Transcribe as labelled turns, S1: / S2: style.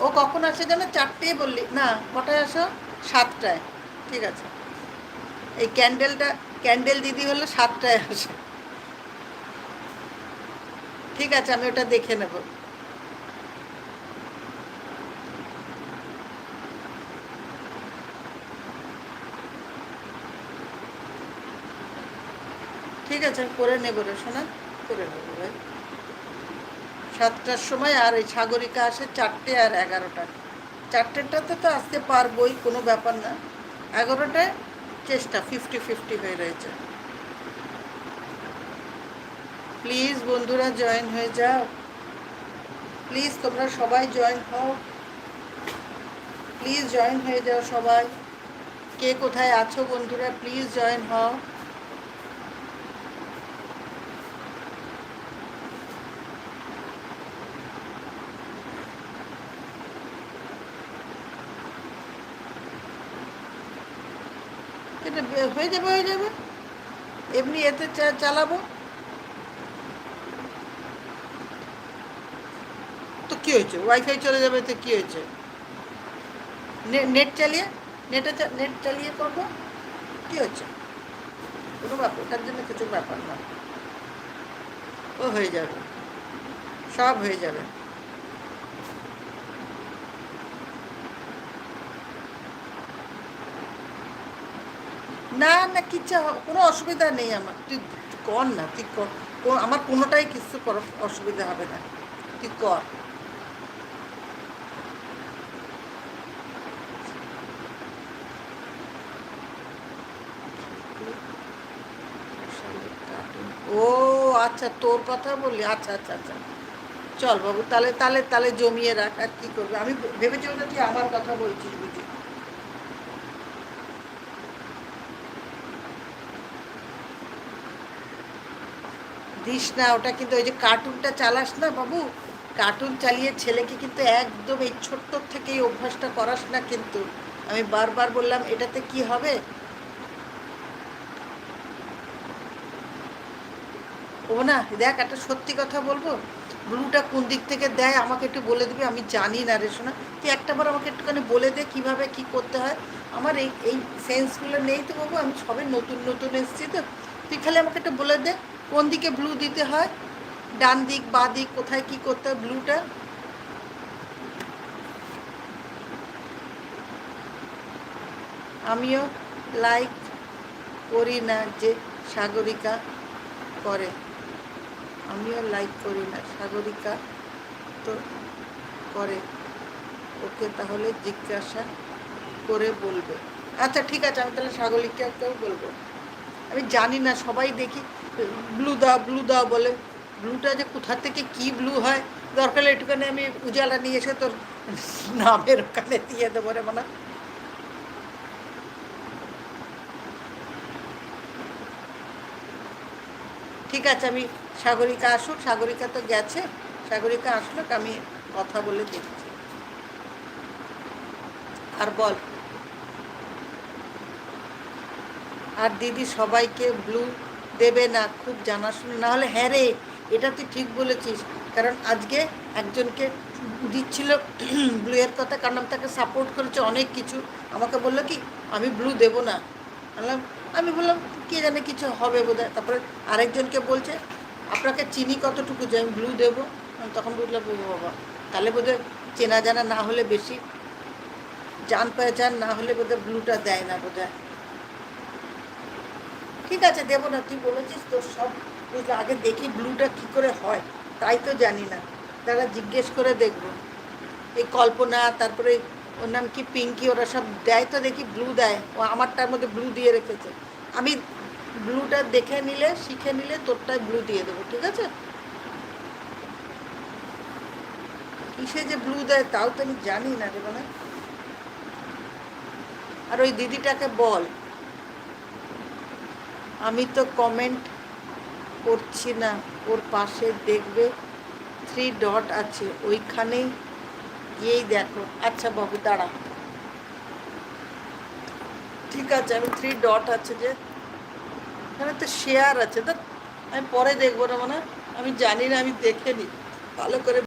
S1: ও কখন আসে যেন? 4টেই বললি না, কটায় আসো? 7টায়। ঠিক আছে, এই ক্যান্ডেল দিদি হলো 7টায় আসে। ঠিক আছে, আমি ওটা দেখে নেব। ঠিক আছে, আমি করে নেবো রে শোনা, করে নেবো ভাই। 7টার সময়, আর এই সাগরিকা আসে 4টে আর 11টা। 4টেটাতে তো আসতে পারবোই, কোনো ব্যাপার না। 11টায় চেষ্টা 50-50 হয়ে রয়েছে। প্লিজ বন্ধুরা জয়েন হয়ে যাও, প্লিজ তোমরা সবাই জয়েন হও, প্লিজ জয়েন হয়ে যাও সবাই। কে কোথায় আছো বন্ধুরা, প্লিজ জয়েন হও। এটা হয়ে যাবে, হয়ে যাবে, এমনি এতে চালাবো তো। কী হয়েছে, ওয়াইফাই চলে যাবে তো কী হয়েছে? নেট চালিয়ে, নেট চালিয়ে করবো, কী হচ্ছে? কোনো ব্যাপার, ওটার জন্য কিছু ব্যাপার না, ও হয়ে যাবে, সব হয়ে যাবে। না না, কিচ্ছু কোনো অসুবিধা নেই আমার, তুই কর না, তুই কর, আমার কোনোটাই কিছু অসুবিধা হবে না, তুই কর। ও আচ্ছা, তোর কথা বললি, আচ্ছা আচ্ছা আচ্ছা। চল বাবু, তাহলে তাহলে তাহলে জমিয়ে রাখ, আর কী করবে। আমি ভেবেছি ওটা তুই আমার কথা বলছিস বুঝি। দিস না ওটা, কিন্তু ওই যে কার্টুনটা চালাস না বাবু, কার্টুন চালিয়ে ছেলেকে কিন্তু একদম এই ছোট্ট থেকে এই অভ্যাসটা করাস না কিন্তু। আমি বারবার বললাম এটাতে কি হবে। ও না, দেখ একটা সত্যি কথা বলবো, ব্লুটা কোন দিক থেকে দেয় আমাকে একটু বলে দিবি, আমি জানি না রে শোনা। তুই একটাবার আমাকে একটুখানি বলে দে কীভাবে কী করতে হয়। আমার এই এই সেন্সগুলো নেই তো বাবু, আমি সবে নতুন নতুন এসেছি তো। তুই খালি আমাকে একটু বলে দে কোন দিকে ব্লু দিতে হয়, ডান দিক বা দিক, কোথায় কী করতে হয় ব্লুটা। আমিও লাইক করি না যে সাগরিকা করে, আমিও লাইক করি না, সাগরিকা তো করে, ওকে তাহলে জিজ্ঞাসা করে বলবে। আচ্ছা ঠিক আছে, আমি তাহলে সাগরিকাকেও বলবো। আমি জানি না, সবাই দেখি ব্লু দাও বলে, ব্লুটা যে কোথা থেকে কি ব্লু হয়, দরকার হলে একটুখানি আমি উজালা নিয়ে এসে তোর নামের ওখানে দিয়ে দেবো রে মানে। ঠিক আছে, আমি সাগরিকা আসুক, সাগরিকা তো গেছে, সাগরিকা আসলো, আমি কথা বলে দেখছি। আর বল, আর দিদি সবাইকে ব্লু দেবে না, খুব জানাশোনা না হলে। হ্যাঁ রে, এটা তুই ঠিক বলেছিস, কারণ আজকে একজনকে দিচ্ছিল ব্লু এর কথা, কারণ আমি তাকে সাপোর্ট করেছি অনেক কিছু। আমাকে বললো কি আমি ব্লু দেবো না, বললাম, আমি বললাম কে জানে কিছু হবে বোধ হয়। তারপরে আরেকজনকে বলছে আপনাকে চিনি কতটুকু যে আমি ব্লু দেবো। আমি তখন বুঝলাম ও বাবা, তাহলে বোধহয় চেনা জানা না হলে, বেশি জান পেহচান না হলে বোধহয় ব্লুটা দেয় না বোধহয়। ঠিক আছে, দেবো না, তুই বলেছিস তোর সব বুঝলে। আগে দেখি ব্লুটা কী করে হয়, তাই তো জানি না, তারা জিজ্ঞেস করে দেখবো। এই কল্পনা, তারপরে ওর নাম কি পিঙ্কি, ওরা সব দেয় তো দেখি ব্লু দেয়, ও আমারটার মধ্যে ব্লু দিয়ে রেখেছে। আমি ব্লুটা দেখে নিলে, শিখে নিলে তোরটায় ব্লু দিয়ে দেবো, ঠিক আছে। কিসে যে ব্লু দেয় তাও তো আমি জানি না রে মানে। আর ওই দিদিটাকে বল, আমি তো কমেন্ট করছি না, ওর পাশে দেখবে 3 ডট আছে, ওইখানেই গিয়েই দেখো। আচ্ছা বাবু দাঁড়া, ঠিক আছে, আমি 3 ডট আছে যে, এখানে তো শেয়ার আছে তো, আমি পরে দেখবো না মানে, আমি জানি না, আমি দেখে নিই ভালো করে।